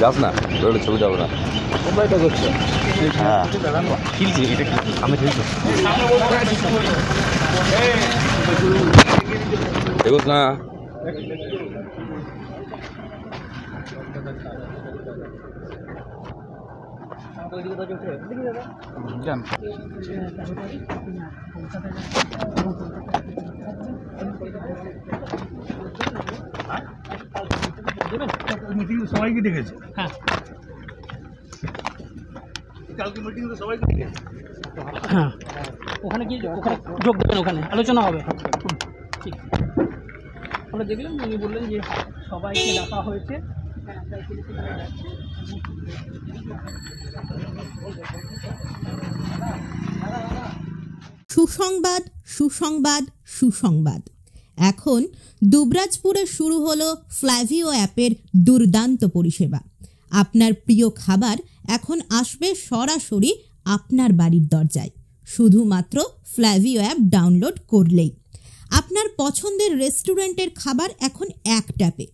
যাস না বেরোলে ছবি যাবো না তোমরা এটা করছো হ্যাঁ খেলছি এটা আমি খেলছি এগোস না জান মিটিং সবাইকে ডেকেছে হ্যাঁ কালকে মিটিং সবাইকে ডেকেছে হ্যাঁ ওখানে কি ওখানে যোগ দেবেন ওখানে আলোচনা হবে ঠিক আমরা দেখলাম উনি বললেন যে সবাইকে ডাকা হয়েছে সুসংবাদ সুসংবাদ সুসংবাদ এখন দুবরাজপুরে শুরু হলো ফ্ল্যাভিও অ্যাপের দুর্দান্ত পরিষেবা। আপনার প্রিয় খাবার এখন আসবে সরাসরি আপনার বাড়ির দরজায়, শুধুমাত্র ফ্ল্যাভিও অ্যাপ ডাউনলোড করলেই। আপনার পছন্দের রেস্টুরেন্টের খাবার এখন এক ট্যাপে।